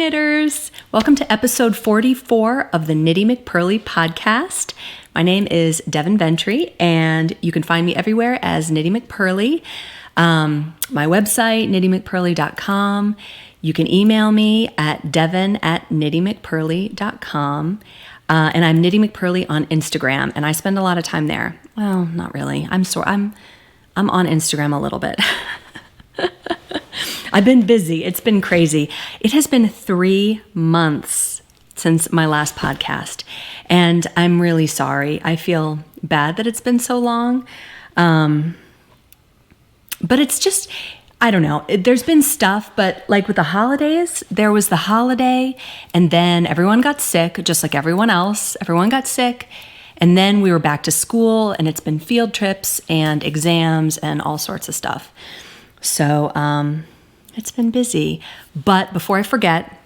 knitters! Welcome to episode 44 of the Knitty McPurly podcast. My name is Devin Ventry, and you can find me everywhere as Knitty McPurly. My website, knittymcpurly.com. You can email me at devin@knittymcpurly.com. And I'm Knitty McPurly on Instagram, and I spend a lot of time there. Well, not really. I'm on Instagram a little bit. I've been busy. It's been crazy. It has been 3 months since my last podcast, and I'm really sorry. I feel bad that it's been so long. But it's just, I don't know. There's been stuff, but like with the holidays, there was the holiday, and then everyone got sick, just like everyone else. Everyone got sick, and then we were back to school, and it's been field trips and exams and all sorts of stuff. So, it's been busy. But before I forget,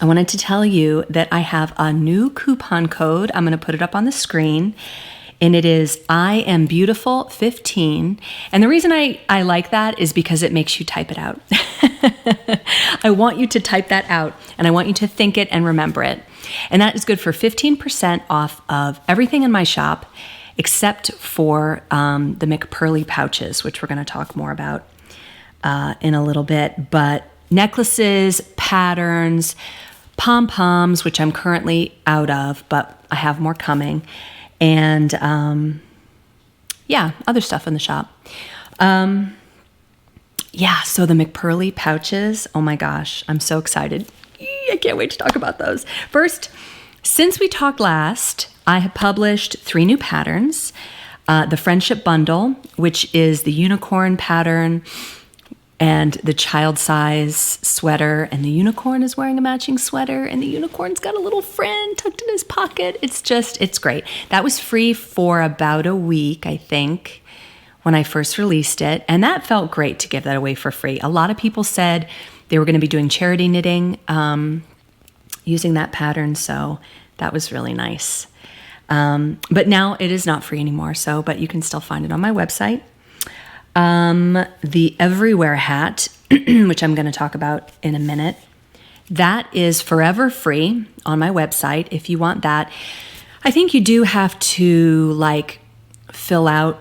I wanted to tell you that I have a new coupon code. I'm going to put it up on the screen. And it is I am beautiful 15. And the reason I like that is because it makes you type it out. I want you to type that out, and I want you to think it and remember it. And that is good for 15% off of everything in my shop, except for the McPurly pouches, which we're going to talk more about in a little bit. But necklaces, patterns, pom-poms, which I'm currently out of, but I have more coming. And other stuff in the shop. So the McPurly pouches, oh my gosh, I'm so excited. I can't wait to talk about those. First, since we talked last, I have published 3 new patterns. The Friendship Bundle, which is the unicorn pattern and the child size sweater, and the unicorn is wearing a matching sweater, and the unicorn's got a little friend tucked in his pocket. It's great. That was free for about a week, I think, when I first released it, and that felt great to give that away for free. A lot of people said they were going to be doing charity knitting using that pattern, so that was really nice. But now it is not free anymore, but you can still find it on my website. The Everywhere hat, which I'm going to talk about in a minute, that is forever free on my website. If you want that, I think you do have to fill out,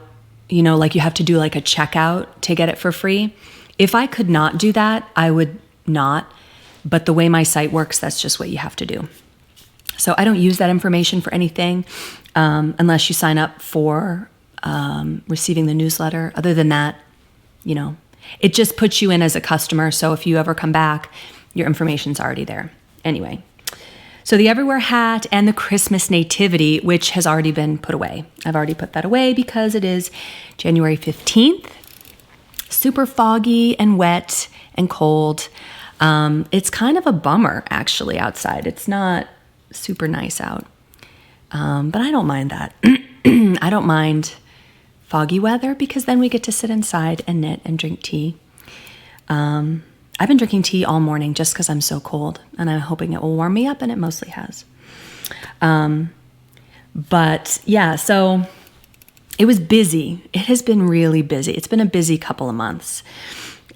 you have to do a checkout to get it for free. If I could not do that, I would not. But the way my site works, that's just what you have to do. So I don't use that information for anything unless you sign up for receiving the newsletter. Other than that, it just puts you in as a customer. So if you ever come back, your information's already there. Anyway, so the Everywhere hat and the Christmas Nativity, which has already been put away. I've already put that away because it is January 15th. Super foggy and wet and cold. It's kind of a bummer, actually, outside. It's not super nice out. But I don't mind that. I don't mind foggy weather because then we get to sit inside and knit and drink tea. I've been drinking tea all morning just because I'm so cold, and I'm hoping it will warm me up, and it mostly has. So it was busy. It has been really busy. It's been a busy couple of months.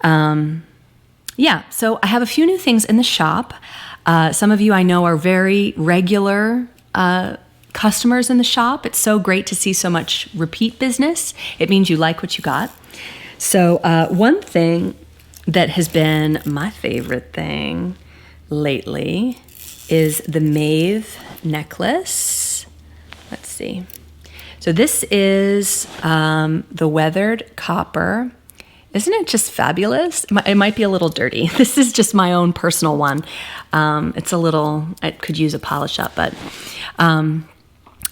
So I have a few new things in the shop. Some of you I know are very regular customers in the shop. It's so great to see so much repeat business. It means you like what you got. So one thing that has been my favorite thing lately is the Maeve necklace. Let's see. So this is the weathered copper. Isn't it just fabulous? It might be a little dirty. This is just my own personal one. It's a little, I could use a polish up, but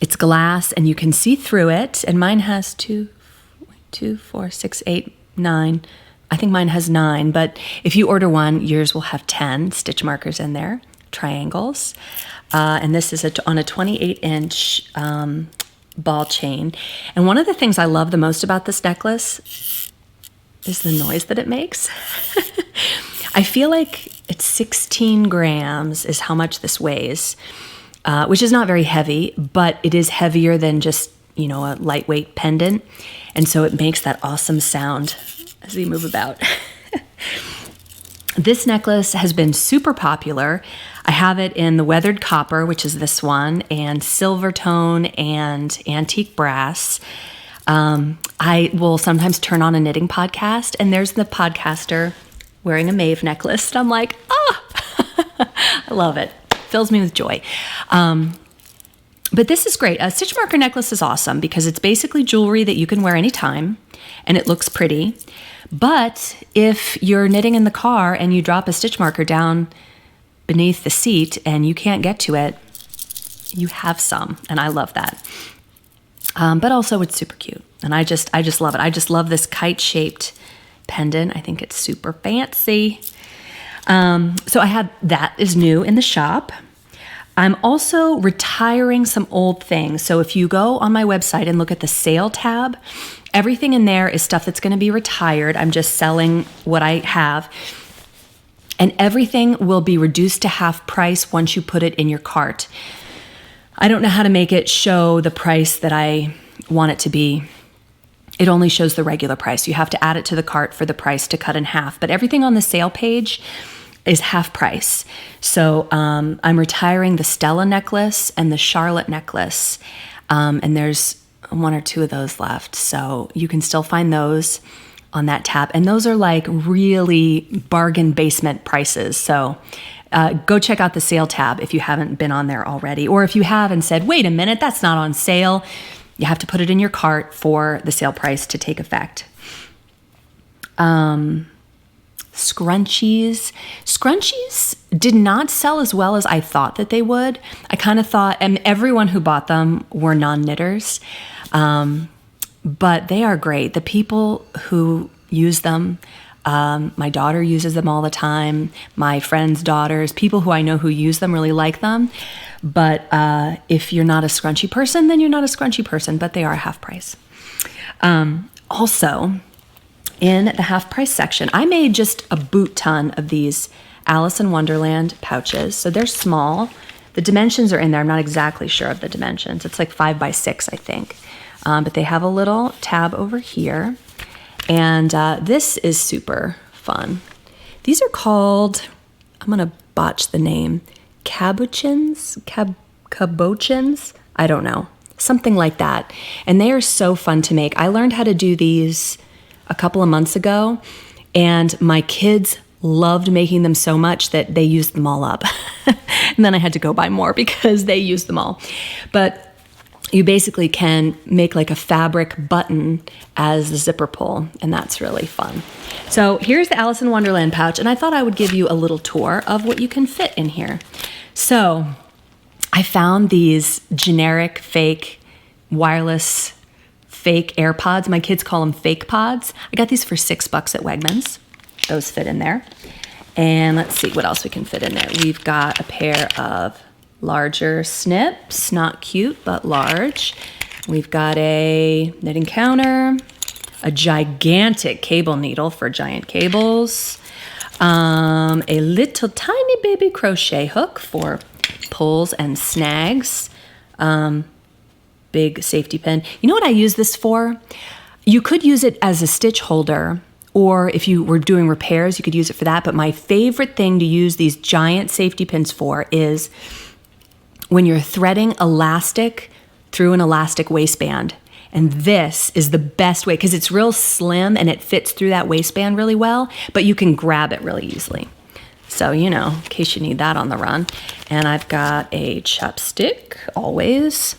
it's glass and you can see through it. And mine has 2, 4, 6, 8, 9. I think mine has 9, but if you order one, yours will have 10 stitch markers in there, triangles. And this is on a 28-inch ball chain. And one of the things I love the most about this necklace is the noise that it makes. I feel like it's 16 grams is how much this weighs, which is not very heavy, but it is heavier than just, a lightweight pendant. And so it makes that awesome sound as we move about. This necklace has been super popular. I have it in the weathered copper, which is this one, and silver tone and antique brass. I will sometimes turn on a knitting podcast, and there's the podcaster wearing a Maeve necklace. And I'm like, I love it. Fills me with joy. But this is great. A stitch marker necklace is awesome because it's basically jewelry that you can wear anytime, and it looks pretty. But if you're knitting in the car and you drop a stitch marker down beneath the seat and you can't get to it, you have some, and I love that. But also it's super cute, and I just love it. I just love this kite-shaped pendant. I think it's super fancy. So I have that is new in the shop. I'm also retiring some old things. So if you go on my website and look at the sale tab, everything in there is stuff that's going to be retired. I'm just selling what I have. And everything will be reduced to half price once you put it in your cart. I don't know how to make it show the price that I want it to be. It only shows the regular price. You have to add it to the cart for the price to cut in half. But everything on the sale page is half price. So I'm retiring the Stella necklace and the Charlotte necklace. And there's one or two of those left. So you can still find those on that tab. And those are like really bargain basement prices. So go check out the sale tab if you haven't been on there already. Or if you have and said, wait a minute, that's not on sale. You have to put it in your cart for the sale price to take effect. Scrunchies. Scrunchies did not sell as well as I thought that they would. I kind of thought, and everyone who bought them were non-knitters, but they are great. The people who use them, my daughter uses them all the time. My friends' daughters, people who I know who use them really like them. But if you're not a scrunchie person, then you're not a scrunchie person, but they are half price. Also, in the half price section, I made just a boot ton of these Alice in Wonderland pouches. So they're small. The dimensions are in there. I'm not exactly sure of the dimensions. It's like 5 by 6, I think. But they have a little tab over here. And this is super fun. These are called, I'm going to botch the name, cabochins? Cabochins? I don't know. Something like that. And they are so fun to make. I learned how to do these a couple of months ago, and my kids loved making them so much that they used them all up. And then I had to go buy more because they used them all. But you basically can make like a fabric button as the zipper pull, and that's really fun. So here's the Alice in Wonderland pouch, and I thought I would give you a little tour of what you can fit in here. So I found these generic fake wireless fake AirPods. My kids call them fake pods. I got these for $6 at Wegmans. Those fit in there. And let's see what else we can fit in there. We've got a pair of larger snips, not cute, but large. We've got a knitting counter, a gigantic cable needle for giant cables, a little tiny baby crochet hook for pulls and snags, big safety pin. You know what I use this for? You could use it as a stitch holder, or if you were doing repairs, you could use it for that. But my favorite thing to use these giant safety pins for is when you're threading elastic through an elastic waistband. And this is the best way because it's real slim and it fits through that waistband really well, but you can grab it really easily. So, you know, in case you need that on the run. And I've got a chopstick, always.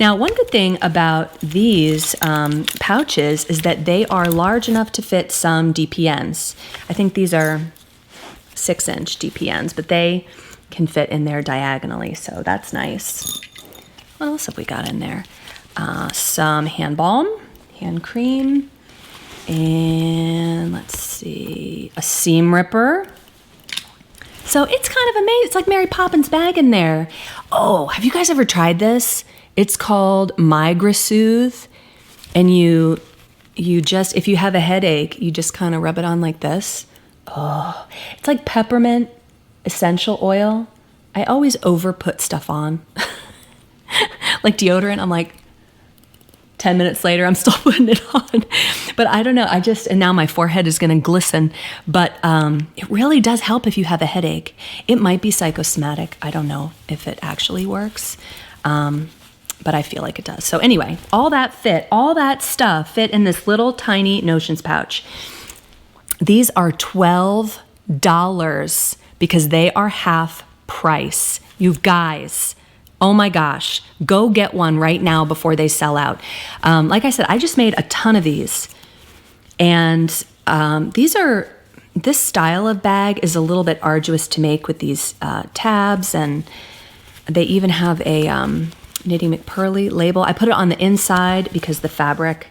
Now, one good thing about these pouches is that they are large enough to fit some DPNs. I think these are 6-inch DPNs, but they can fit in there diagonally, so that's nice. What else have we got in there? Some hand balm, hand cream, and let's see, a seam ripper. So it's kind of amazing. It's like Mary Poppins bag in there. Oh, have you guys ever tried this? It's called Migrasoothe, and you just, if you have a headache, you just kind of rub it on like this. Oh, it's like peppermint essential oil. I always over put stuff on. Like deodorant, I'm like, 10 minutes later, I'm still putting it on. But I don't know. And now my forehead is going to glisten. But it really does help if you have a headache. It might be psychosomatic. I don't know if it actually works. But I feel like it does. So anyway, all that stuff fit in this little tiny Notions pouch. These are $12 because they are half price. You guys, oh my gosh, go get one right now before they sell out. Like I said, I just made a ton of these. And this style of bag is a little bit arduous to make with these tabs. And they even have a Knitty McPurly label. I put it on the inside because the fabric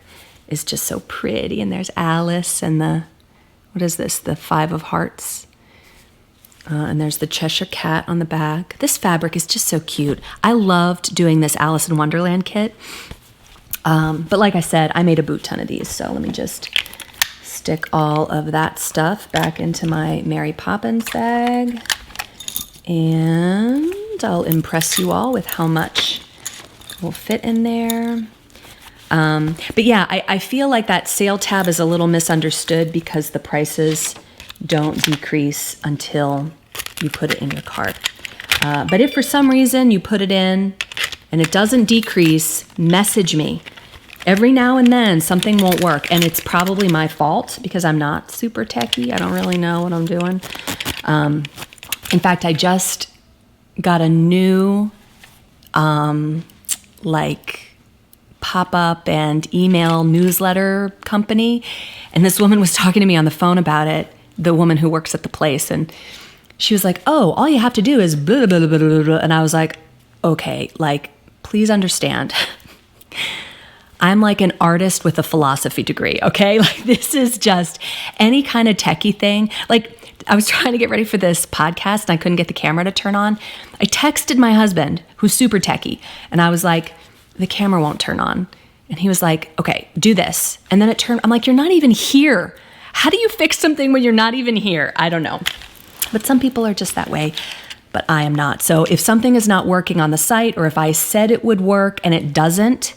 is just so pretty. And there's Alice and what is this? The 5 of Hearts. And there's the Cheshire Cat on the back. This fabric is just so cute. I loved doing this Alice in Wonderland kit. But like I said, I made a boot ton of these. So let me just stick all of that stuff back into my Mary Poppins bag. And I'll impress you all with how much will fit in there. But yeah, I feel like that sale tab is a little misunderstood because the prices don't decrease until you put it in your cart. But if for some reason you put it in and it doesn't decrease, message me. Every now and then something won't work, and it's probably my fault because I'm not super techie. I don't really know what I'm doing. In fact, I just got a new pop-up and email newsletter company, and this woman was talking to me on the phone about it, the woman who works at the place, and she was like, oh, all you have to do is blah, blah, blah, blah, blah. And I was like, okay, please understand. I'm like an artist with a philosophy degree, okay? This is just any kind of techie thing. I was trying to get ready for this podcast and I couldn't get the camera to turn on. I texted my husband, who's super techie, and I was like, the camera won't turn on. And he was like, okay, do this. And then it turned, I'm like, you're not even here. How do you fix something when you're not even here? I don't know. But some people are just that way, but I am not. So if something is not working on the site, or if I said it would work and it doesn't,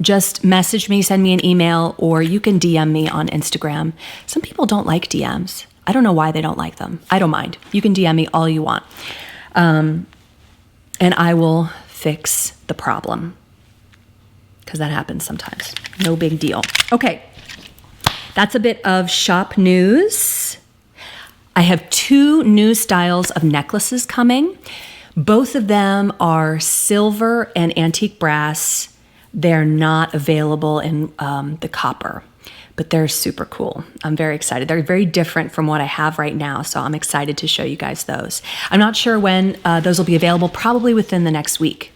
just message me, send me an email, or you can DM me on Instagram. Some people don't like DMs. I don't know why they don't like them. I don't mind. You can DM me all you want. And I will fix the problem, because that happens sometimes. No big deal. Okay. That's a bit of shop news. I have 2 new styles of necklaces coming. Both of them are silver and antique brass. They're not available in the copper, but they're super cool. I'm very excited. They're very different from what I have right now, so I'm excited to show you guys those. I'm not sure when those will be available, probably within the next week.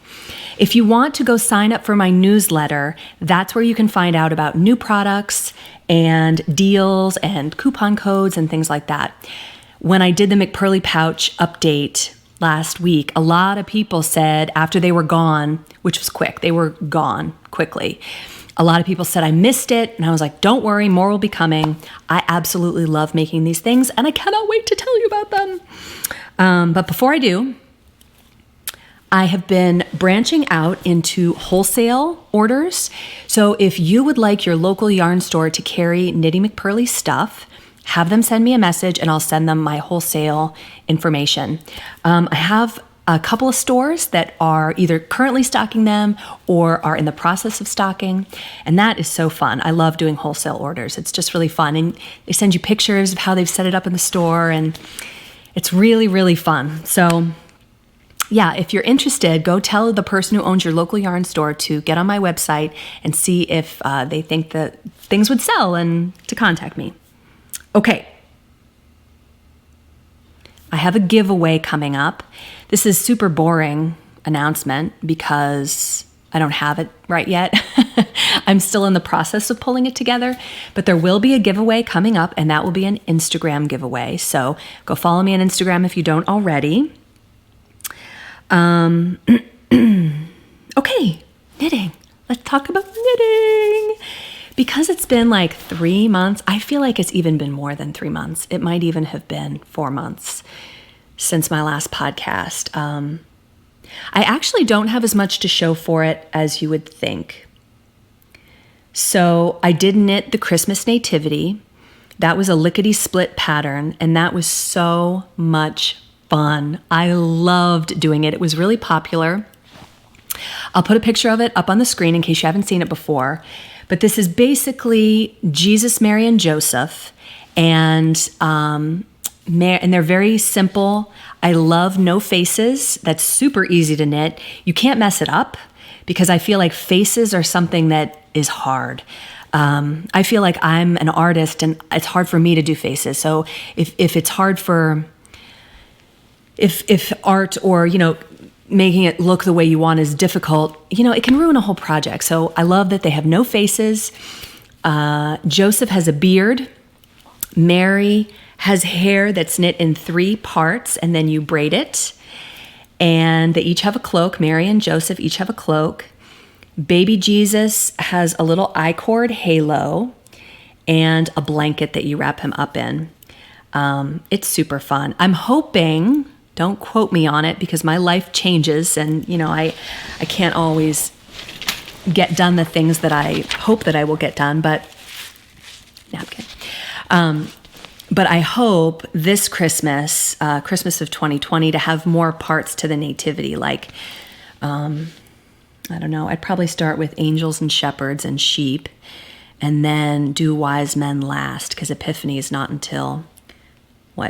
If you want to go sign up for my newsletter, that's where you can find out about new products and deals and coupon codes and things like that. When I did the McPurly pouch update last week, a lot of people said after they were gone, which was quick, they were gone quickly. A lot of people said, I missed it. And I was like, don't worry, more will be coming. I absolutely love making these things and I cannot wait to tell you about them. But before I do, I have been branching out into wholesale orders. So if you would like your local yarn store to carry Knitty McPurly stuff, have them send me a message and I'll send them my wholesale information. I have a couple of stores that are either currently stocking them or are in the process of stocking. And that is so fun. I love doing wholesale orders. It's just really fun. And they send you pictures of how they've set it up in the store. And it's really, really fun. So yeah, if you're interested, go tell the person who owns your local yarn store to get on my website and see if they think that things would sell and to contact me. Okay. I have a giveaway coming up. This is super boring announcement because I don't have it right yet. I'm still in the process of pulling it together, but there will be a giveaway coming up and that will be an Instagram giveaway. So go follow me on Instagram if you don't already. Okay, knitting. Let's talk about knitting. Because it's been like 3 months, I feel like it's even been more than 3 months. It might even have been 4 months since my last podcast. I actually don't have as much to show for it as you would think. So I did knit the Christmas Nativity. That was a lickety-split pattern, and that was so much fun. I loved doing it. It was really popular. I'll put a picture of it up on the screen in case you haven't seen it before. But this is basically Jesus, Mary, and Joseph, and they're very simple. I love no faces. That's super easy to knit. You can't mess it up because I feel like faces are something that is hard. I feel like I'm an artist and it's hard for me to do faces. So if it's hard if art or, making it look the way you want is difficult, it can ruin a whole project. So I love that they have no faces. Joseph has a beard. Mary has hair that's knit in 3 parts and then you braid it. And they each have a cloak. Mary and Joseph each have a cloak. Baby Jesus has a little I-cord halo and a blanket that you wrap him up in. It's super fun. I'm hoping, don't quote me on it because my life changes and, I can't always get done the things that I hope that I will get done, but napkin. But I hope this Christmas, Christmas of 2020, to have more parts to the Nativity, like, I don't know, I'd probably start with angels and shepherds and sheep and then do wise men last because Epiphany is not until,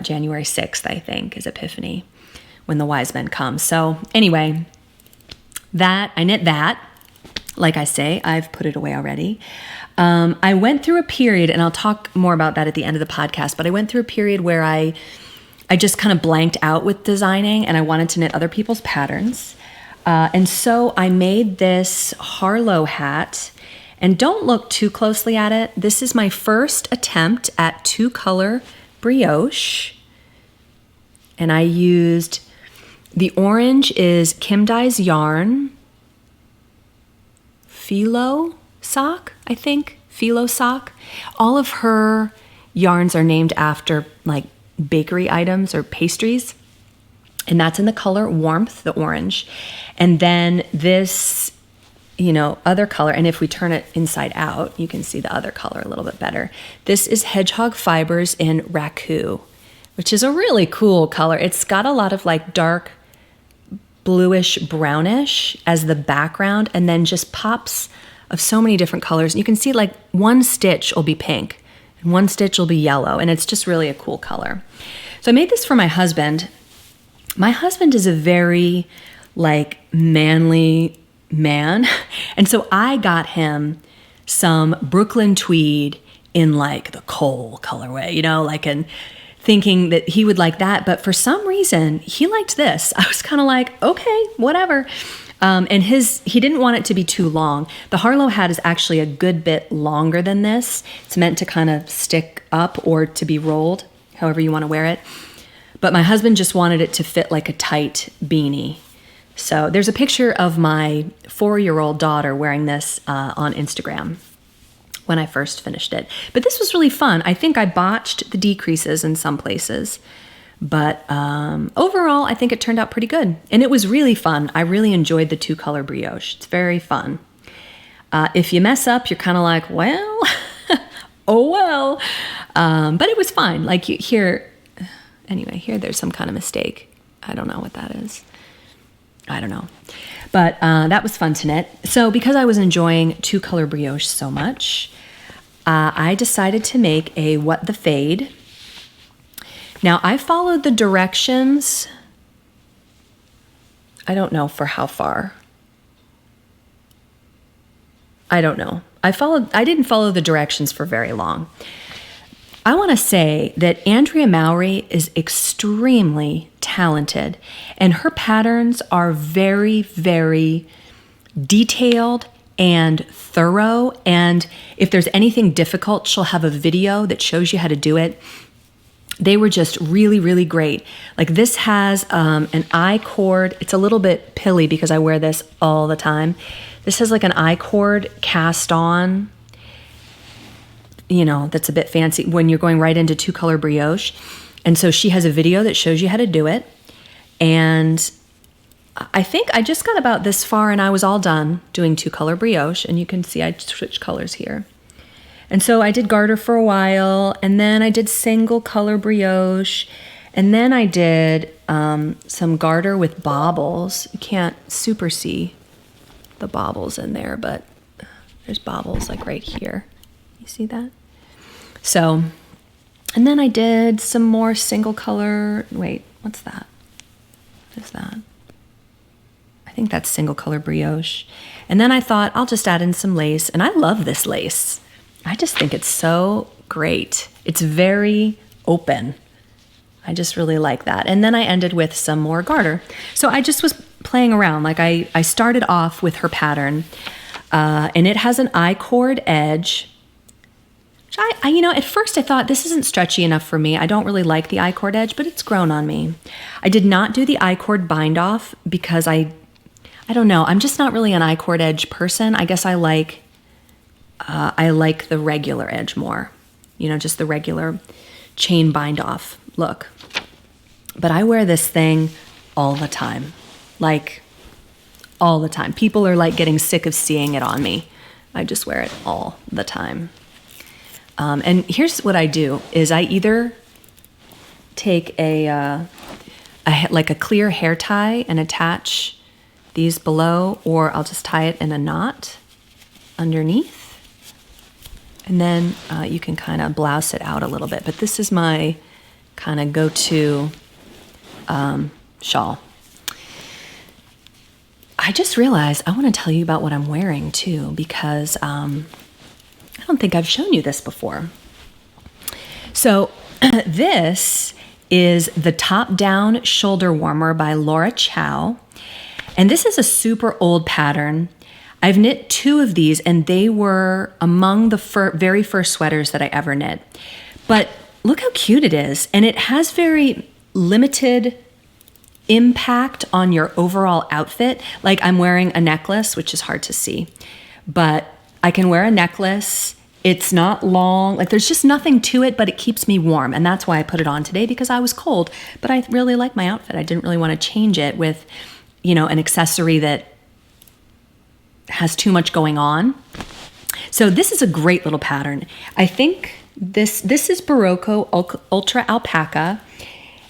January 6th, I think, is Epiphany when the wise men come. So anyway, I knit that. Like I say, I've put it away already. I went through a period, and I'll talk more about that at the end of the podcast, but I went through a period where I just kind of blanked out with designing and I wanted to knit other people's patterns. And so I made this Harlow hat, and don't look too closely at it. This is my first attempt at 2-color brioche. And I used, the orange is Kim Dye's yarn, Philo sock, I think, Philo sock. All of her yarns are named after like bakery items or pastries. And that's in the color Warmth, the orange. And then this, other color, and if we turn it inside out, you can see the other color a little bit better. This is Hedgehog Fibers in Raku, which is a really cool color. It's got a lot of like dark bluish brownish as the background, and then just pops of so many different colors. You can see like one stitch will be pink and one stitch will be yellow, and it's just really a cool color. So I made this for my husband. My husband is a very like manly man. And so I got him some Brooklyn tweed in like the coal colorway, and thinking that he would like that. But for some reason, he liked this. I was kind of like, okay, whatever. And he didn't want it to be too long. The Harlow hat is actually a good bit longer than this. It's meant to kind of stick up or to be rolled, however you want to wear it. But my husband just wanted it to fit like a tight beanie. So there's a picture of my 4-year-old daughter wearing this on Instagram when I first finished it. But this was really fun. I think I botched the decreases in some places. But overall, I think it turned out pretty good. And it was really fun. I really enjoyed the 2-color brioche. It's very fun. If you mess up, you're kind of like, well, oh well. But it was fine. Like here, there's some kind of mistake. I don't know what that is. I don't know. But that was fun to knit. So because I was enjoying 2-color brioche so much, I decided to make a What the Fade. Now, I followed the directions. I don't know for how far. I don't know. I didn't follow the directions for very long. I want to say that Andrea Mowry is extremely talented, and her patterns are very, very detailed and thorough. And if there's anything difficult, she'll have a video that shows you how to do it. They were just really, really great. Like this has an I-cord. It's a little bit pilly because I wear this all the time. This has like an I-cord cast on, that's a bit fancy when you're going right into 2-color brioche. And so she has a video that shows you how to do it. And I think I just got about this far and I was all done doing 2-color brioche, and you can see I switched colors here. And so I did garter for a while, and then I did single color brioche, and then I did some garter with baubles. You can't super see the baubles in there, but there's baubles like right here. You see that? So, and then I did some more single color. Wait, what's that? What is that? I think that's single color brioche. And then I thought I'll just add in some lace, and I love this lace. I just think it's so great. It's very open. I just really like that. And then I ended with some more garter. So I just was playing around. Like I started off with her pattern, and it has an I-cord edge. Which at first I thought this isn't stretchy enough for me. I don't really like the I-cord edge, but it's grown on me. I did not do the I-cord bind off because I don't know. I'm just not really an I-cord edge person. I guess I like the regular edge more, just the regular chain bind off look. But I wear this thing all the time, like all the time. People are like getting sick of seeing it on me. I just wear it all the time. And here's what I do is I either take a clear hair tie and attach these below, or I'll just tie it in a knot underneath. And then you can kind of blouse it out a little bit. But this is my kind of go-to shawl. I just realized I want to tell you about what I'm wearing too, because I don't think I've shown you this before. So this is the top-down shoulder warmer by Laura Chow. And this is a super old pattern. I've knit 2 of these, and they were among the very first sweaters that I ever knit. But look how cute it is. And it has very limited impact on your overall outfit. Like I'm wearing a necklace, which is hard to see, but I can wear a necklace. It's not long. Like there's just nothing to it, but it keeps me warm. And that's why I put it on today, because I was cold, but I really like my outfit. I didn't really want to change it with, an accessory that has too much going on. So this is a great little pattern. I think this is Barocco Ultra Alpaca.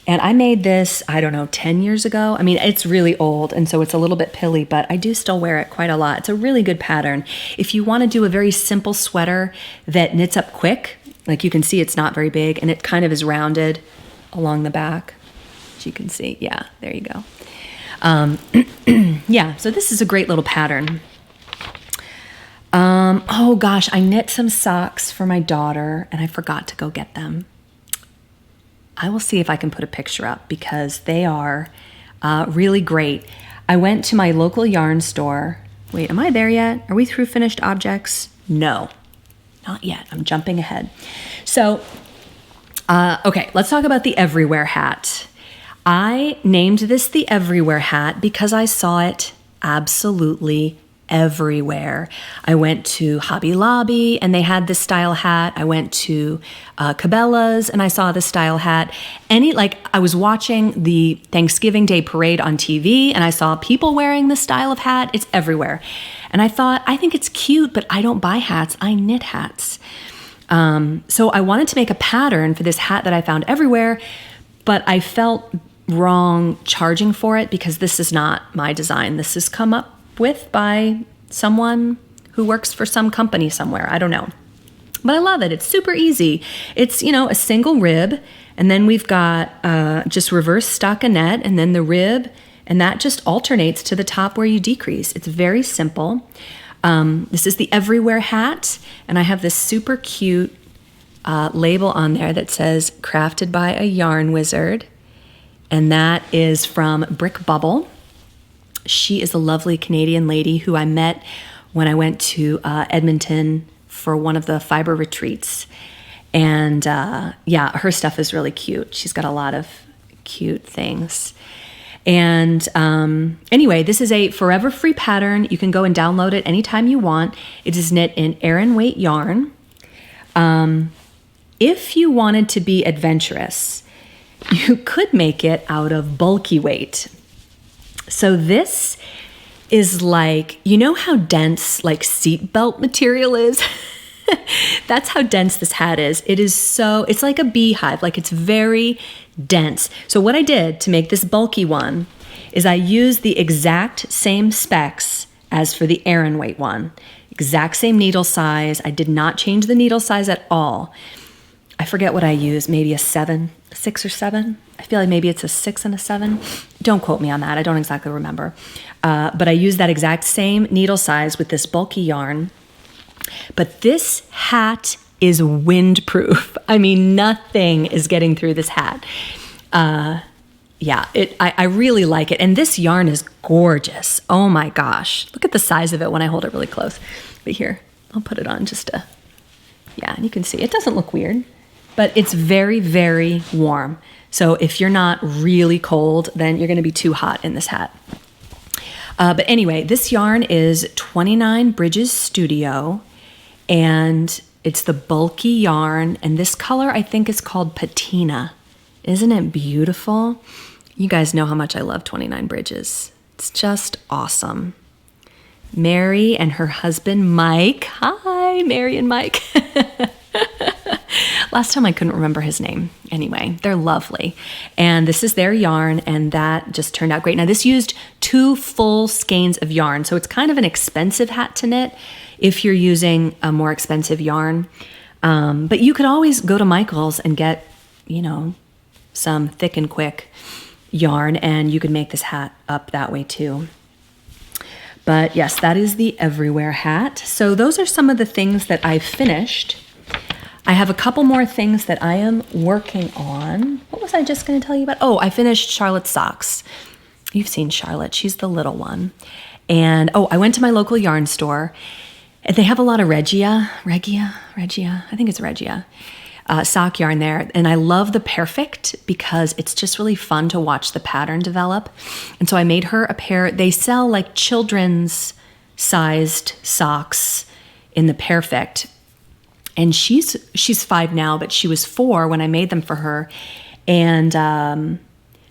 And I made this, 10 years ago. I mean, it's really old, and so it's a little bit pilly, but I do still wear it quite a lot. It's a really good pattern. If you want to do a very simple sweater that knits up quick, like you can see it's not very big, and it kind of is rounded along the back, as you can see. Yeah, there you go. Yeah, so this is a great little pattern. Oh gosh, I knit some socks for my daughter, and I forgot to go get them. I will see if I can put a picture up because they are really great. I went to my local yarn store. Wait, am I there yet? Are we through finished objects? No, not yet. I'm jumping ahead. So, okay, let's talk about the Everywhere hat. I named this the Everywhere hat because I saw it absolutely everywhere. I went to Hobby Lobby and they had this style hat. I went to Cabela's and I saw this style hat. I was watching the Thanksgiving Day parade on TV and I saw people wearing this style of hat. It's everywhere. And I thought, I think it's cute, but I don't buy hats. I knit hats. So I wanted to make a pattern for this hat that I found everywhere, but I felt wrong charging for it because this is not my design. This has come up with by someone who works for some company somewhere. I don't know. But I love it. It's super easy. It's, a single rib, and then we've got just reverse stockinette, and then the rib, and that just alternates to the top where you decrease. It's very simple. This is the Everywhere hat, and I have this super cute label on there that says crafted by a yarn wizard, and that is from Brick Bubble. She is a lovely Canadian lady who I met when I went to Edmonton for one of the fiber retreats. And her stuff is really cute. She's got a lot of cute things. And anyway, this is a forever free pattern. You can go and download it anytime you want. It is knit in Aran weight yarn. If you wanted to be adventurous, you could make it out of bulky weight. So this is like, you know how dense like seatbelt material is? That's how dense this hat is. It's like a beehive, like it's very dense. So what I did to make this bulky one is I used the exact same specs as for the Aran weight one. Exact same needle size. I did not change the needle size at all. I forget what I used, maybe a 6 or 7. I feel like maybe it's a 6 and a 7. Don't quote me on that. I don't exactly remember. But I used that exact same needle size with this bulky yarn. But this hat is windproof. I mean, nothing is getting through this hat. I really like it. And this yarn is gorgeous. Oh my gosh. Look at the size of it when I hold it really close. But here, I'll put it on and you can see it doesn't look weird, but it's very, very warm. So if you're not really cold, then you're going to be too hot in this hat. But anyway, this yarn is 29 Bridges Studio, and it's the bulky yarn. And this color I think is called Patina. Isn't it beautiful? You guys know how much I love 29 Bridges. It's just awesome. Mary and her husband, Mike. Hi, Mary and Mike. Last time I couldn't remember his name. Anyway, they're lovely. And this is their yarn, and that just turned out great. Now, this used 2 full skeins of yarn, so it's kind of an expensive hat to knit if you're using a more expensive yarn. But you could always go to Michael's and get, some thick and quick yarn, and you could make this hat up that way too. But yes, that is the Everywhere hat. So those are some of the things that I've finished. I have a couple more things that I am working on. What was I just going to tell you about? Oh, I finished Charlotte's socks. You've seen Charlotte. She's the little one. And I went to my local yarn store, and they have a lot of Regia, I think it's Regia, sock yarn there. And I love the Perfect because it's just really fun to watch the pattern develop. And so I made her a pair. They sell like children's sized socks in the Perfect. And she's 5 now, but she was 4 when I made them for her. And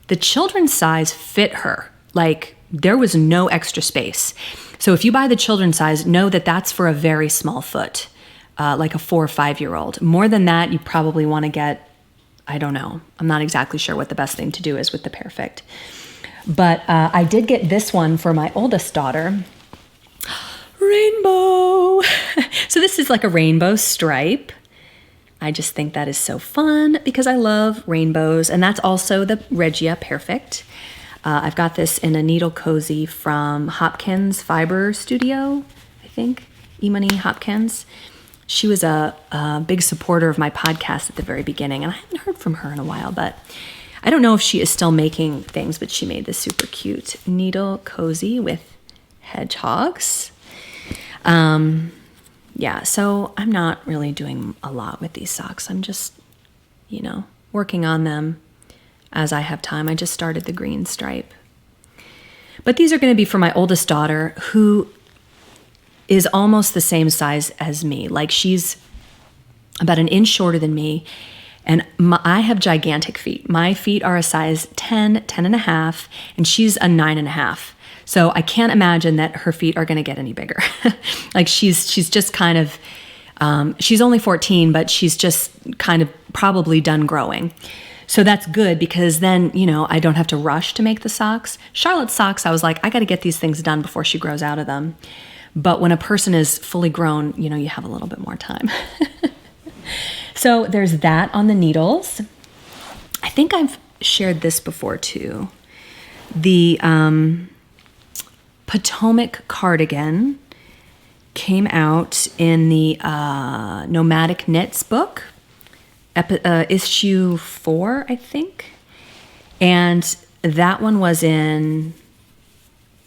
the children's size fit her. Like, there was no extra space. So if you buy the children's size, know that that's for a very small foot, like a 4 or 5-year-old. More than that, you probably want to get, I don't know. I'm not exactly sure what the best thing to do is with the Perfect. But I did get this one for my oldest daughter. Rainbow. So this is like a rainbow stripe. I just think that is so fun because I love rainbows. And that's also the Regia Perfect. I've got this in a needle cozy from Hopkins Fiber Studio, I think. Imani Hopkins. She was a big supporter of my podcast at the very beginning. And I haven't heard from her in a while, but I don't know if she is still making things, but she made this super cute needle cozy with hedgehogs. So I'm not really doing a lot with these socks. I'm just, working on them as I have time. I just started the green stripe. But these are going to be for my oldest daughter, who is almost the same size as me. Like, she's about an inch shorter than me. And I have gigantic feet. My feet are a size 10, 10 and a half, and she's a 9.5. So I can't imagine that her feet are going to get any bigger. Like, she's just kind of, she's only 14, but she's just kind of probably done growing. So that's good because then, I don't have to rush to make the socks. Charlotte's socks, I was like, I got to get these things done before she grows out of them. But when a person is fully grown, you have a little bit more time. So there's that on the needles. I think I've shared this before too. The Potomac cardigan came out in the Nomadic Knits book, issue 4, I think. And that one was in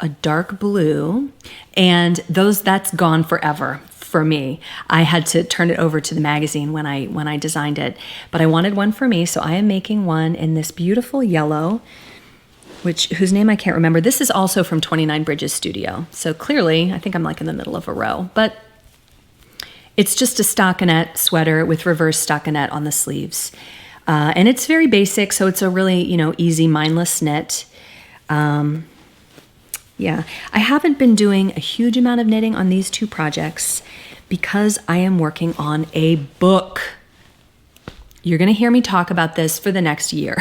a dark blue, and that's gone forever for me. I had to turn it over to the magazine when I designed it, but I wanted one for me, so I am making one in this beautiful yellow, whose name I can't remember. This is also from 29 Bridges Studio. So clearly, I think I'm like in the middle of a row, but it's just a stockinette sweater with reverse stockinette on the sleeves. And it's very basic, so it's a really, easy, mindless knit. Yeah. I haven't been doing a huge amount of knitting on these two projects because I am working on a book. You're going to hear me talk about this for the next year.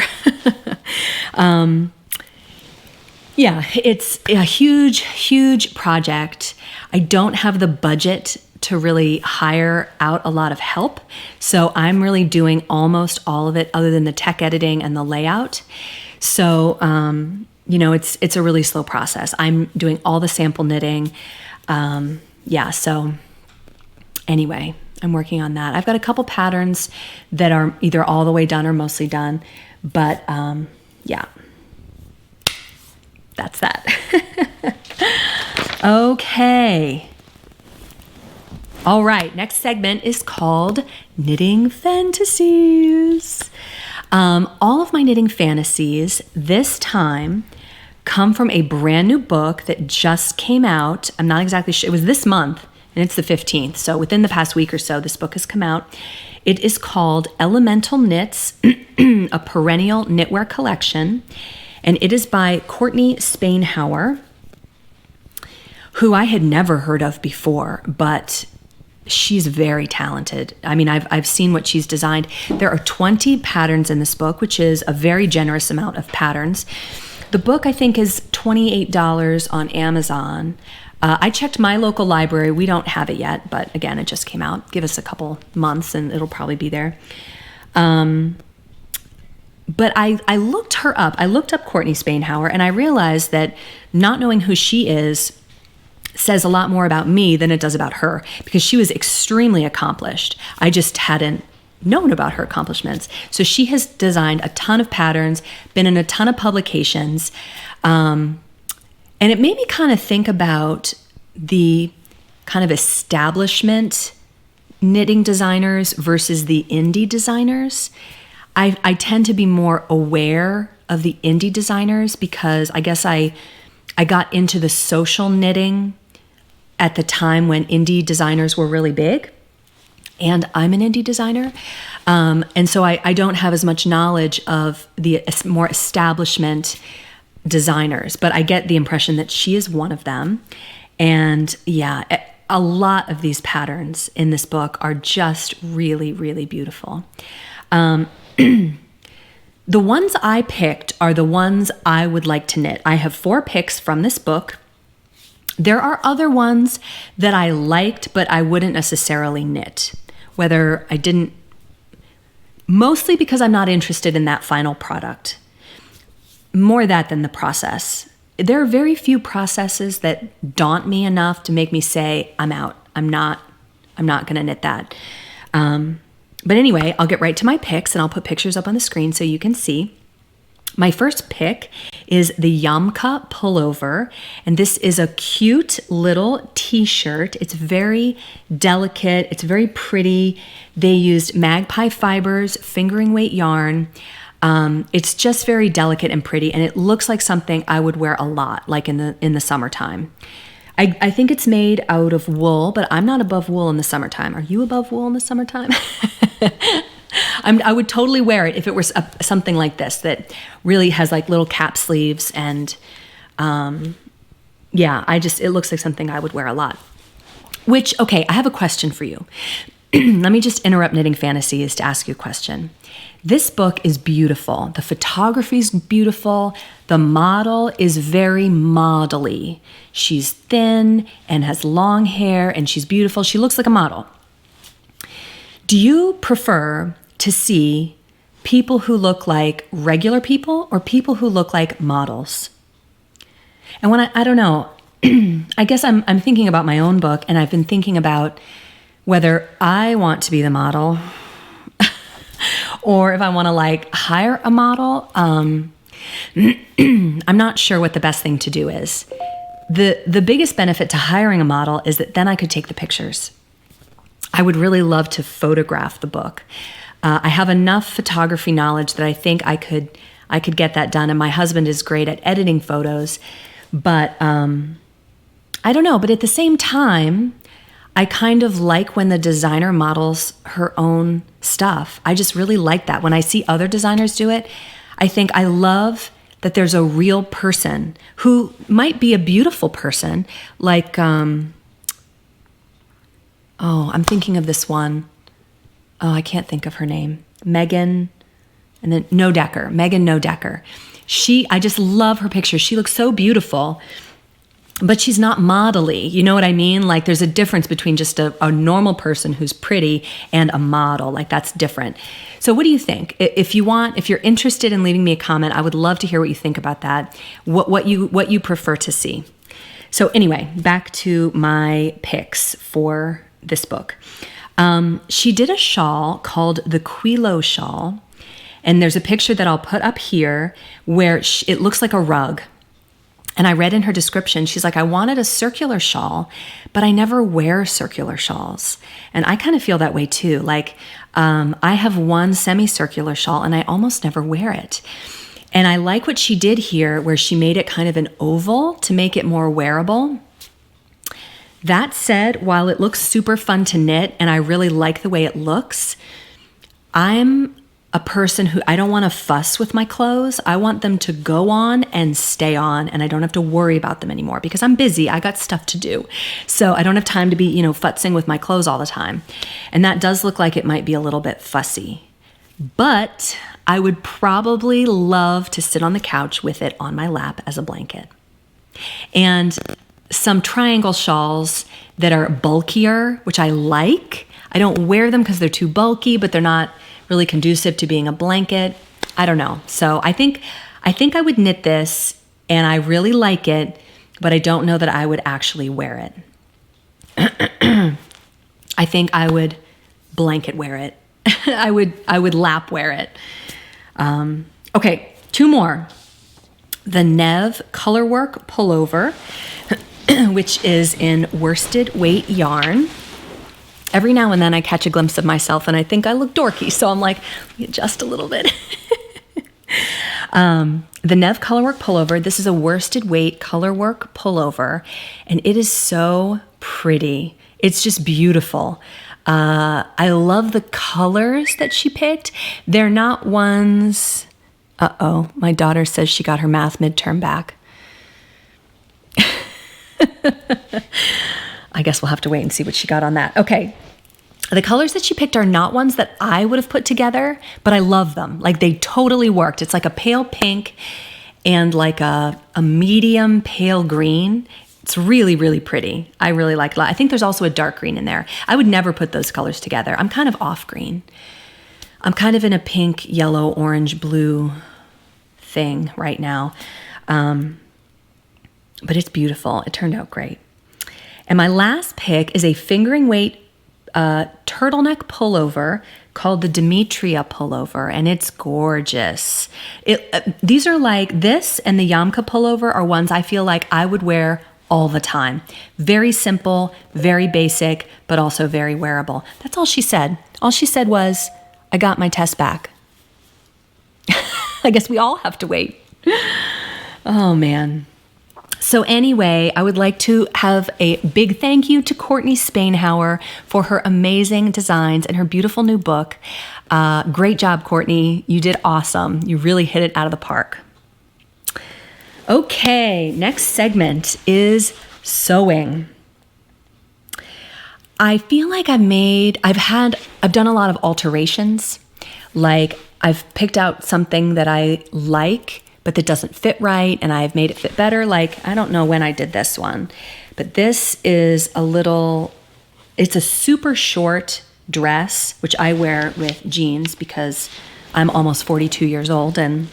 Yeah, it's a huge, huge project. I don't have the budget to really hire out a lot of help. So I'm really doing almost all of it other than the tech editing and the layout. So, it's a really slow process. I'm doing all the sample knitting. So anyway, I'm working on that. I've got a couple patterns that are either all the way done or mostly done. But that's that. Okay. All right, next segment is called Knitting Fantasies. All of my knitting fantasies this time come from a brand new book that just came out. I'm not exactly sure. It was this month, and it's the 15th. So within the past week or so, this book has come out. It is called Elemental Knits, a Perennial Knitwear Collection. And it is by Courtney Spainhauer, who I had never heard of before, but she's very talented. I mean, I've seen what she's designed. There are 20 patterns in this book, which is a very generous amount of patterns. The book, I think, is $28 on Amazon. I checked my local library. We don't have it yet, but again, it just came out. Give us a couple months and it'll probably be there. But I looked her up. I looked up Courtney Spainhauer, and I realized that not knowing who she is says a lot more about me than it does about her, because she was extremely accomplished. I just hadn't known about her accomplishments. So she has designed a ton of patterns, been in a ton of publications, and it made me kind of think about the kind of establishment knitting designers versus the indie designers. I tend to be more aware of the indie designers because I guess I got into the social knitting at the time when indie designers were really big. And I'm an indie designer. And so I don't have as much knowledge of the more establishment designers, but I get the impression that she is one of them. And yeah, a lot of these patterns in this book are just really, really beautiful. The ones I picked are the ones I would like to knit. I have 4 picks from this book. There are other ones that I liked, but I wouldn't necessarily knit. Whether I didn't, mostly because I'm not interested in that final product. More that than the process. There are very few processes that daunt me enough to make me say, I'm out. I'm not going to knit that. But anyway, I'll get right to my picks and I'll put pictures up on the screen so you can see. My first pick is the Yamka pullover, and this is a cute little t-shirt. It's very delicate. It's very pretty. They used magpie fibers, fingering weight yarn. It's just very delicate and pretty, and it looks like something I would wear a lot, like in the summertime. I think it's made out of wool, but I'm not above wool in the summertime. Are you above wool in the summertime? I would totally wear it if it were something like this that really has like little cap sleeves and it looks like something I would wear a lot. Which, okay, I have a question for you. Let me just interrupt Knitting Fantasies to ask you a question. This book is beautiful. The photography is beautiful. The model is very model-y. She's thin and has long hair and she's beautiful. She looks like a model. Do you prefer to see people who look like regular people or people who look like models? And when I don't know, I guess I'm thinking about my own book, and I've been thinking about whether I want to be the model or if I want to like hire a model. I'm not sure what the best thing to do is. The biggest benefit to hiring a model is that then I could take the pictures. I would really love to photograph the book. I have enough photography knowledge that I think I could get that done. And my husband is great at editing photos, but I don't know. But at the same time, I kind of like when the designer models her own stuff. I just really like that. When I see other designers do it, I think I love that there's a real person who might be a beautiful person, like, I'm thinking of this one. Oh, I can't think of her name. Megan Nodecker. I just love her picture. She looks so beautiful, but she's not modelly. You know what I mean? Like, there's a difference between just a normal person who's pretty and a model. Like, that's different. So what do you think? If you're interested in leaving me a comment, I would love to hear what you think about that, what you prefer to see. So anyway, back to my picks for this book. She did a shawl called the Quilo shawl. And there's a picture that I'll put up here where it looks like a rug. And I read in her description, she's like, I wanted a circular shawl, but I never wear circular shawls. And I kind of feel that way too. Like, I have one semicircular shawl and I almost never wear it. And I like what she did here, where she made it kind of an oval to make it more wearable. That said, while it looks super fun to knit and I really like the way it looks, I'm a person who, I don't want to fuss with my clothes. I want them to go on and stay on, and I don't have to worry about them anymore because I'm busy. I got stuff to do. So I don't have time to be, futzing with my clothes all the time. And that does look like it might be a little bit fussy. But I would probably love to sit on the couch with it on my lap as a blanket. And some triangle shawls that are bulkier, which I like. I don't wear them because they're too bulky, but they're not really conducive to being a blanket. I don't know. So I think I would knit this, and I really like it, but I don't know that I would actually wear it. I think I would blanket wear it. I would lap wear it. Okay, two more. The Nev Colorwork Pullover, which is in worsted weight yarn. Every now and then I catch a glimpse of myself and I think I look dorky. So I'm like, let me adjust a little bit. The Nev Colorwork Pullover. This is a worsted weight colorwork pullover. And it is so pretty. It's just beautiful. I love the colors that she picked. They're not ones... my daughter says she got her math midterm back. I guess we'll have to wait and see what she got on that. Okay. The colors that she picked are not ones that I would have put together, but I love them. Like, they totally worked. It's like a pale pink and like a medium pale green. It's really, really pretty. I really like it a lot. I think there's also a dark green in there. I would never put those colors together. I'm kind of off green. I'm kind of in a pink, yellow, orange, blue thing right now. But it's beautiful. It turned out great. And my last pick is a fingering weight turtleneck pullover called the Demetria pullover, and it's gorgeous. These are like, this and the Yamka pullover are ones I feel like I would wear all the time. Very simple, very basic, but also very wearable. That's all she said. All she said was, I got my test back. I guess we all have to wait. Oh, man. So anyway, I would like to have a big thank you to Courtney Spainhauer for her amazing designs and her beautiful new book. Great job, Courtney. You did awesome. You really hit it out of the park. Okay, next segment is sewing. I feel like I've done a lot of alterations. Like, I've picked out something that I like, but that doesn't fit right, and I've made it fit better. Like, I don't know when I did this one, but this is it's a super short dress, which I wear with jeans because I'm almost 42 years old and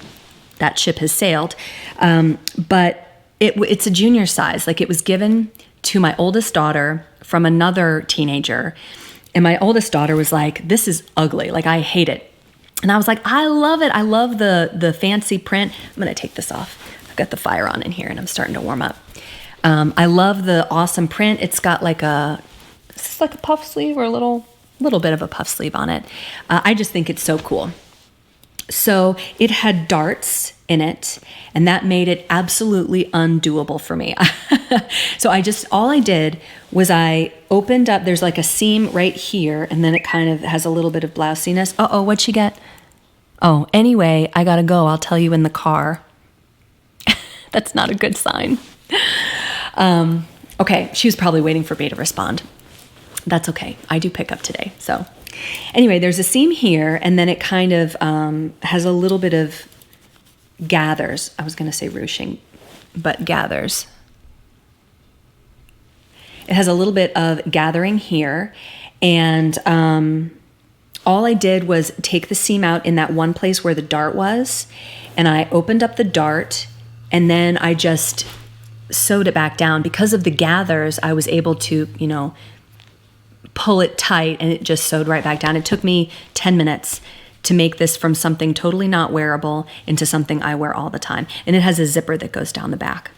that ship has sailed. But it's a junior size. Like, it was given to my oldest daughter from another teenager. And my oldest daughter was like, this is ugly. Like, I hate it. And I was like, I love it. I love the fancy print. I'm going to take this off. I've got the fire on in here and I'm starting to warm up. I love the awesome print. It's got like is this like a puff sleeve or a little bit of a puff sleeve on it? I just think it's so cool. So it had darts in it, and that made it absolutely undoable for me. So all I did was I opened up, there's like a seam right here, and then it kind of has a little bit of blousiness. What'd she get? Oh, anyway, I gotta go. I'll tell you in the car. That's not a good sign. Okay, she was probably waiting for me to respond. That's okay. I do pick up today. So anyway, there's a seam here, and then it kind of has a little bit of gathers. I was going to say ruching, but gathers. It has a little bit of gathering here, and all I did was take the seam out in that one place where the dart was, and I opened up the dart, and then I just sewed it back down. Because of the gathers, I was able to, pull it tight, and it just sewed right back down. It took me 10 minutes to make this from something totally not wearable into something I wear all the time. And it has a zipper that goes down the back.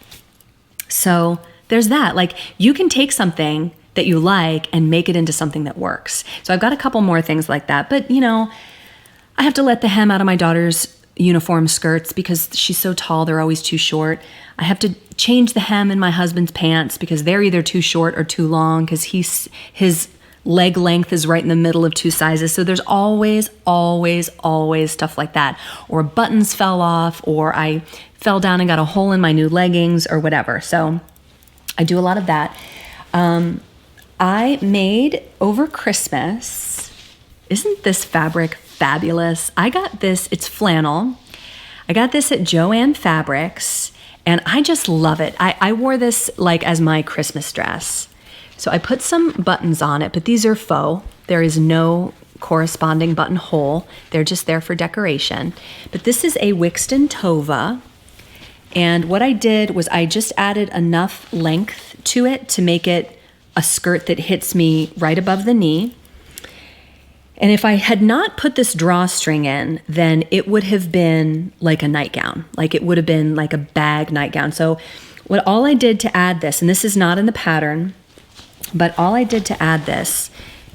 So there's that. Like, you can take something that you like and make it into something that works. So I've got a couple more things like that. But, I have to let the hem out of my daughter's uniform skirts because she's so tall, they're always too short. I have to change the hem in my husband's pants because they're either too short or too long because his leg length is right in the middle of two sizes. So there's always stuff like that. Or buttons fell off, or I fell down and got a hole in my new leggings or whatever. So I do a lot of that. I made over Christmas, isn't this fabric fabulous? I got this, it's flannel. I got this at Joann Fabrics, and I just love it. I wore this like as my Christmas dress. So I put some buttons on it, but these are faux. There is no corresponding buttonhole. They're just there for decoration. But this is a Wixton Tova. And what I did was I just added enough length to it to make it a skirt that hits me right above the knee. And if I had not put this drawstring in, then it would have been like a nightgown. Like, it would have been like a bag nightgown. So all I did to add this, and this is not in the pattern, but all I did to add this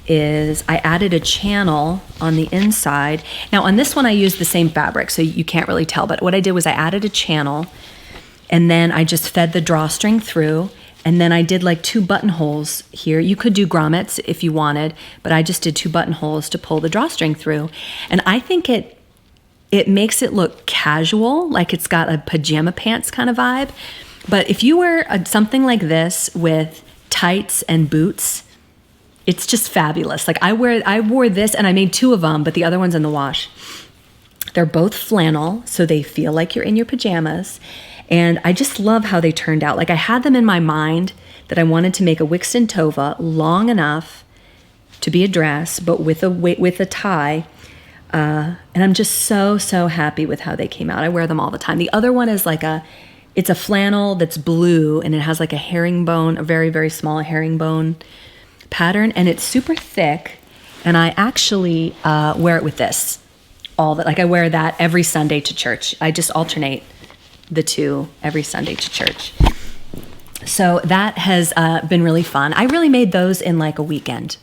is I added a channel on the inside. Now on this one I used the same fabric, so you can't really tell, but what I did was I added a channel, and then I just fed the drawstring through, and then I did like 2 buttonholes here. You could do grommets if you wanted, but I just did 2 buttonholes to pull the drawstring through. And I think it makes it look casual, like it's got a pajama pants kind of vibe. But if you wear something like this with tights and boots, it's just fabulous. Like, I wore this, and I made 2 of them, but the other one's in the wash. They're both flannel, so they feel like you're in your pajamas. And I just love how they turned out. Like, I had them in my mind that I wanted to make a Wixton Tova long enough to be a dress, but with a tie. And I'm just so happy with how they came out. I wear them all the time. The other one is it's a flannel that's blue, and it has like a herringbone, a very, very small herringbone pattern, and it's super thick. And I actually wear it with this I wear that every Sunday to church. I just alternate the 2 every Sunday to church. So that has been really fun. I really made those in like a weekend.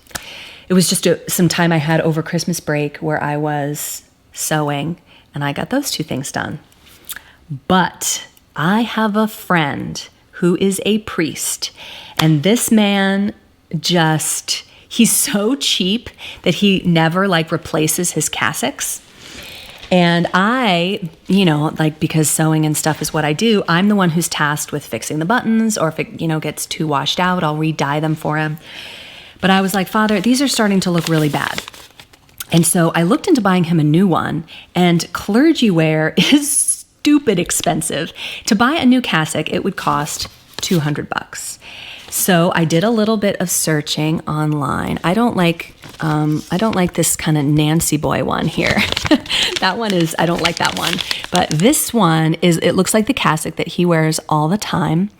It was just some time I had over Christmas break where I was sewing, and I got those 2 things done. But I have a friend who is a priest, and this man he's so cheap that he never replaces his cassocks. And I, because sewing and stuff is what I do, I'm the one who's tasked with fixing the buttons, or if it, gets too washed out, I'll re-dye them for him. But I was like, Father, these are starting to look really bad. And so I looked into buying him a new one, and clergy wear is stupid expensive. To buy a new cassock, it would cost $200. So I did a little bit of searching online. I don't like this kind of Nancy boy one here. I don't like that one. But this one it looks like the cassock that he wears all the time.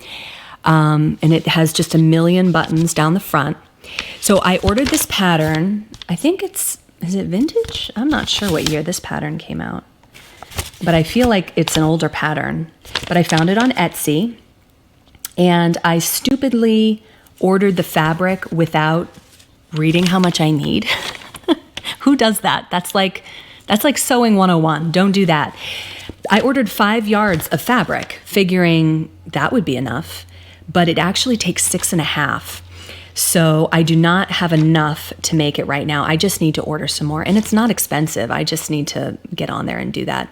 And it has just a million buttons down the front. So I ordered this pattern. I think is it vintage? I'm not sure what year this pattern came out, but I feel like it's an older pattern. But I found it on Etsy. And I stupidly ordered the fabric without reading how much I need. Who does that? That's like sewing 101. Don't do that. I ordered 5 yards of fabric, figuring that would be enough, but it actually takes 6.5. So I do not have enough to make it right now. I just need to order some more, and it's not expensive. I just need to get on there and do that.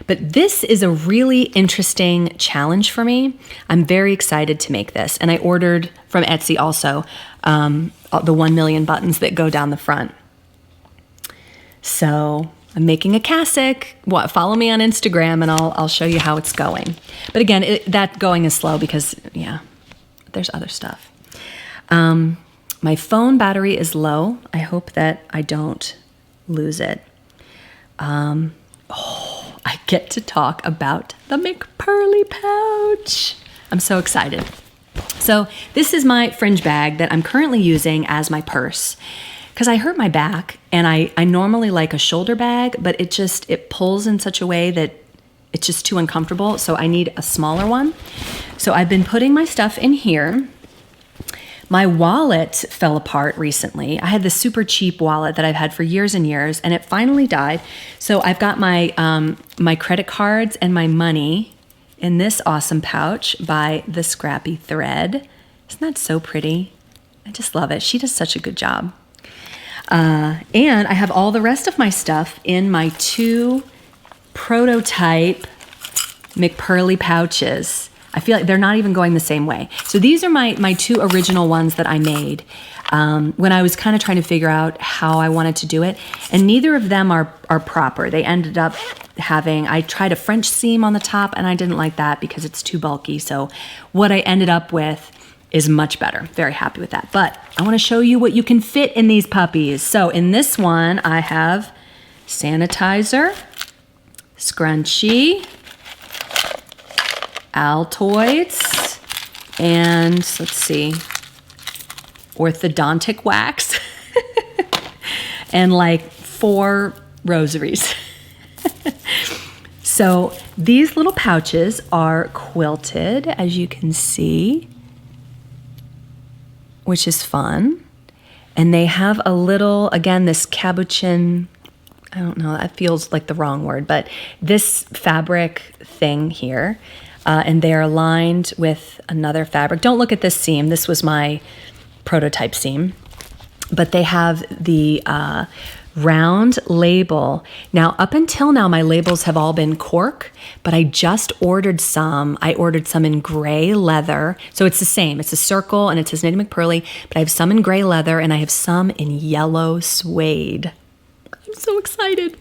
But this is a really interesting challenge for me. I'm very excited to make this. And I ordered from Etsy also the 1 million buttons that go down the front. So I'm making a cassock. Follow me on Instagram and I'll show you how it's going. But again, that going is slow because, there's other stuff. My phone battery is low. I hope that I don't lose it. I get to talk about the McPurly pouch. I'm so excited. So this is my fringe bag that I'm currently using as my purse because I hurt my back, and I normally like a shoulder bag, but it pulls in such a way that it's just too uncomfortable. So I need a smaller one. So I've been putting my stuff in here. My wallet fell apart recently. I had this super cheap wallet that I've had for years and years, and it finally died. So I've got my my credit cards and my money in this awesome pouch by the Scrappy Thread. Isn't that so pretty? I just love it. She does such a good job. And I have all the rest of my stuff in my 2 prototype McPurly pouches. I feel like they're not even going the same way. So these are my 2 original ones that I made when I was kind of trying to figure out how I wanted to do it. And neither of them are proper. They ended up I tried a French seam on the top, and I didn't like that because it's too bulky. So what I ended up with is much better. Very happy with that. But I want to show you what you can fit in these puppies. So in this one, I have sanitizer, scrunchie, Altoids, and let's see, orthodontic wax, and like 4 rosaries. So these little pouches are quilted, as you can see, which is fun. And they have a little, again, this capuchin, I don't know, that feels like the wrong word, but this fabric thing here. And they are lined with another fabric. Don't look at this seam. This was my prototype seam. But they have the round label. Now, up until now, my labels have all been cork, but I just ordered some. I ordered some in gray leather. So it's the same. It's a circle, and it says Knitty McPurly, but I have some in gray leather, and I have some in yellow suede. I'm so excited.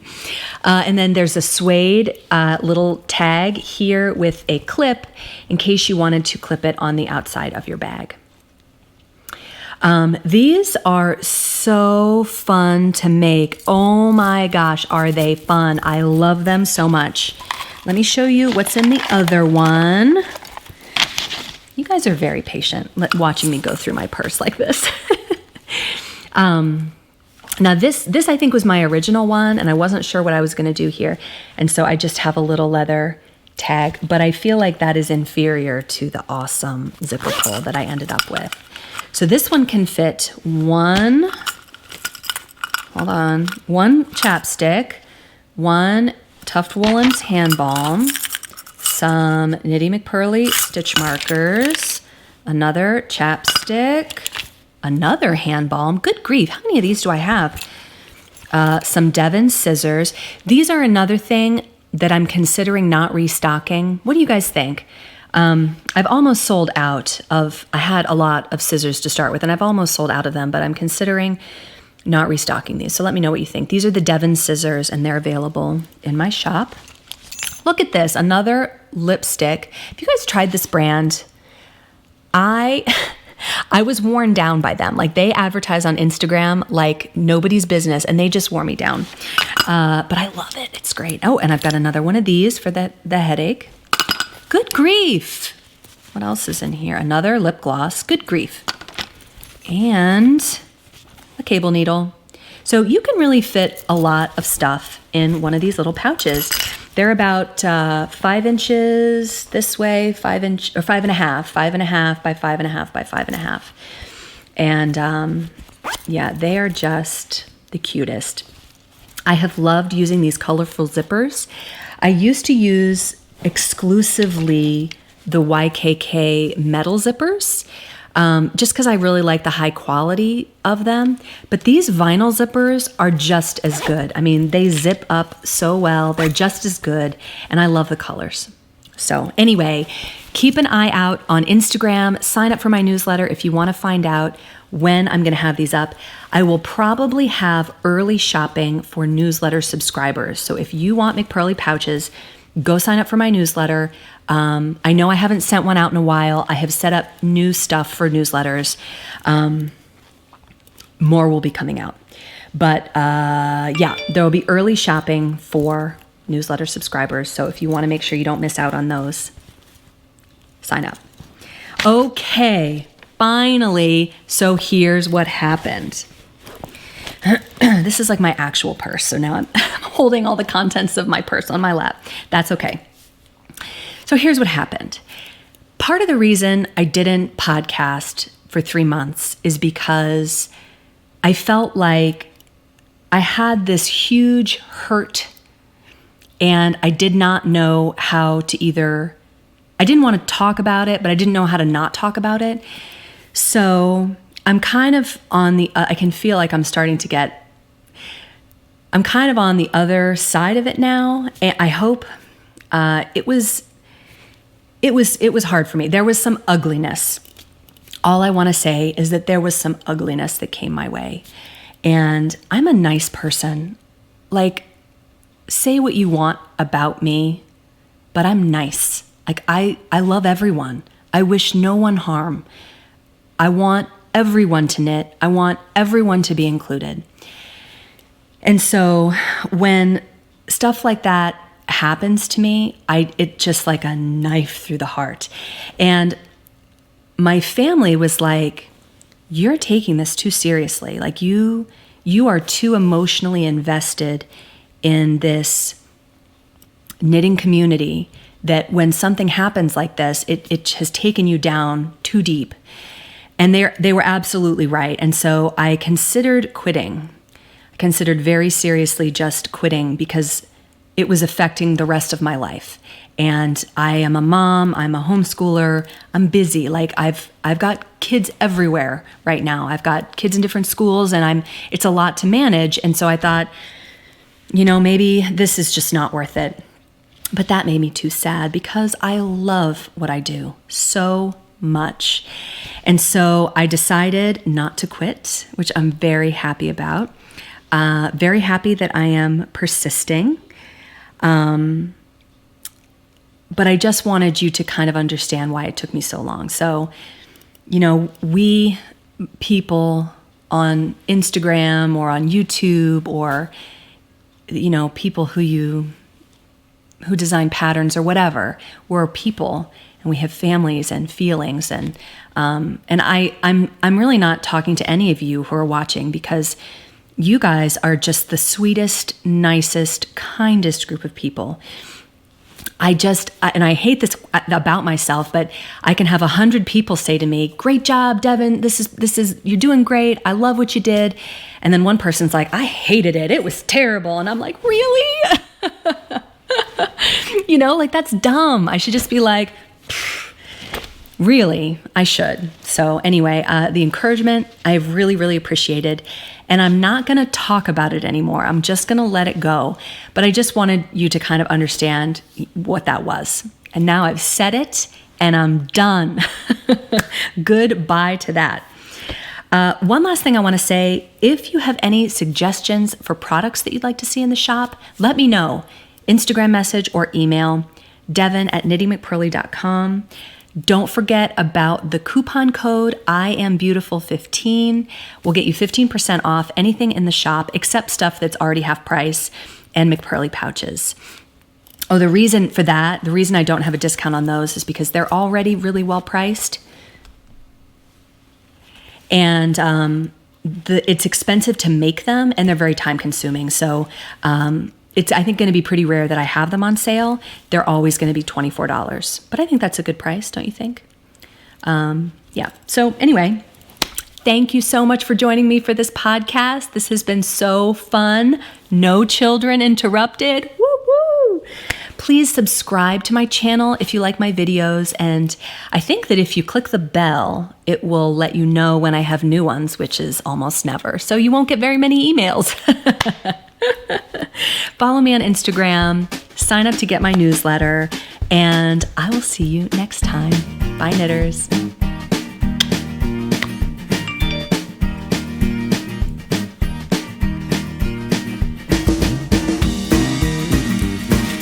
And then there's a suede little tag here with a clip in case you wanted to clip it on the outside of your bag. These are so fun to make. Oh my gosh, are they fun? I love them so much. Let me show you what's in the other one. You guys are very patient watching me go through my purse like this. Now this I think was my original one, and I wasn't sure what I was going to do here. And so I just have a little leather tag, but I feel like that is inferior to the awesome zipper pull that I ended up with. So this one can fit one chapstick, 1 Tuft Woolens hand balm, some Knitty McPurly stitch markers, another chapstick, another hand balm. Good grief, how many of these do I have? Some Devin scissors. These are another thing that I'm considering not restocking. What do you guys think? I've almost sold out of, I had a lot of scissors to start with, and I've almost sold out of them, but I'm considering not restocking these. So let me know what you think. These are the Devin scissors, and they're available in my shop. Look at this, another lipstick. Have you guys tried this brand? I was worn down by them. Like, they advertise on Instagram like nobody's business, and they just wore me down. But I love it. It's great. Oh, and I've got another one of these for the headache. Good grief. What else is in here? Another lip gloss. Good grief. And a cable needle. So you can really fit a lot of stuff in one of these little pouches. They're about 5 inches this way, 5 inch or 5.5 by 5.5 by 5.5. And yeah, they are just the cutest. I have loved using these colorful zippers. I used to use exclusively the YKK metal zippers. just because I really like the high quality of them. But these vinyl zippers are just as good. I mean, they zip up so well. They're just as good. And I love the colors. So anyway, keep an eye out on Instagram. Sign up for my newsletter if you want to find out when I'm going to have these up. I will probably have early shopping for newsletter subscribers. So if you want McPurly pouches, go sign up for my newsletter. I know I haven't sent one out in a while. I have set up new stuff for newsletters. More will be coming out. But yeah, there will be early shopping for newsletter subscribers. So if you want to make sure you don't miss out on those, sign up. Okay, finally, so here's what happened. This is like my actual purse. So now I'm holding all the contents of my purse on my lap. That's okay. So here's what happened. Part of the reason I didn't podcast for 3 months is because I felt like I had this huge hurt and I did not know how to I didn't want to talk about it, but I didn't know how to not talk about it. So I'm kind of I can feel like I'm kind of on the other side of it now. And I hope it was hard for me. There was some ugliness. All I want to say is that there was some ugliness that came my way. And I'm a nice person. Like, say what you want about me, but I'm nice. Like, I love everyone. I wish no one harm. I want everyone to knit. I want everyone to be included. And so when stuff like that happens to me, it's just like a knife through the heart. And my family was like, you're taking this too seriously. Like you are too emotionally invested in this knitting community that when something happens like this, it has taken you down too deep. And they were absolutely right. And so I considered quitting. I considered very seriously just quitting because it was affecting the rest of my life. And I am a mom, I'm a homeschooler, I'm busy. Like I've got kids everywhere right now. I've got kids in different schools and it's a lot to manage. And so I thought, maybe this is just not worth it. But that made me too sad because I love what I do so much. And so I decided not to quit, which I'm very happy about. Very happy that I am persisting. But I just wanted you to kind of understand why it took me so long. So, we people on Instagram or on YouTube or, people who design patterns or whatever, we're people and we have families and feelings. And I'm really not talking to any of you who are watching because you guys are just the sweetest, nicest, kindest group of people. And I hate this about myself, but I can have 100 people say to me, "Great job, Devin. This is you're doing great. I love what you did." And then one person's like, "I hated it. It was terrible." And I'm like, "Really?" Like that's dumb. I should just be like, really, I should. So anyway, the encouragement I've really, really appreciated. And I'm not going to talk about it anymore. I'm just going to let it go. But I just wanted you to kind of understand what that was. And now I've said it and I'm done. Goodbye to that. One last thing I want to say, if you have any suggestions for products that you'd like to see in the shop, let me know. Instagram message or email, devin@knittingmcpurly.com. Don't forget about the coupon code IamBeautiful15. Will get you 15% off anything in the shop except stuff that's already half price and McPurly pouches. Oh, the reason I don't have a discount on those is because they're already really well priced. And it's expensive to make them and they're very time consuming. So it's, I think, going to be pretty rare that I have them on sale. They're always going to be $24. But I think that's a good price, don't you think? Yeah. So anyway, thank you so much for joining me for this podcast. This has been so fun. No children interrupted. Woo woo. Please subscribe to my channel if you like my videos. And I think that if you click the bell, it will let you know when I have new ones, which is almost never. So you won't get very many emails. Follow me on Instagram, sign up to get my newsletter, and I will see you next time. Bye, knitters.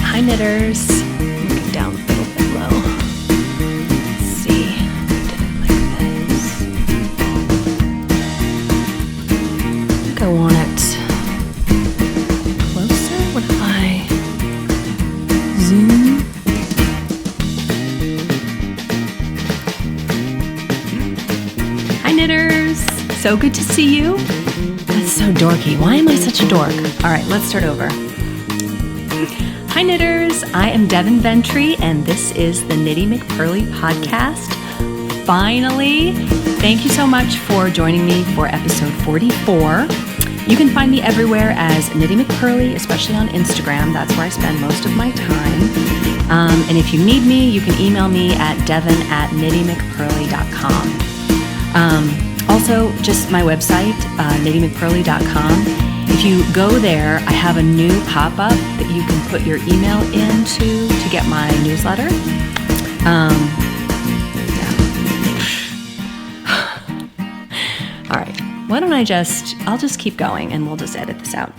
Hi, knitters. Looking down a little bit low. Let's see. Did it like this. I think I want it closer. What if I zoom? Hi, knitters. So good to see you. That's so dorky. Why am I such a dork? All right, let's start over. Hi, knitters. I am Devin Ventry, and this is the Knitty McPurly podcast. Finally, thank you so much for joining me for episode 44. You can find me everywhere as Knitty McPurly, especially on Instagram. That's where I spend most of my time. And if you need me, you can email me at devin@knittymcpurly.com. Also, just my website, knittymcpurly.com. If you go there, I have a new pop-up that you can put your email into to get my newsletter. Yeah. All right. Why don't I'll just keep going and we'll just edit this out.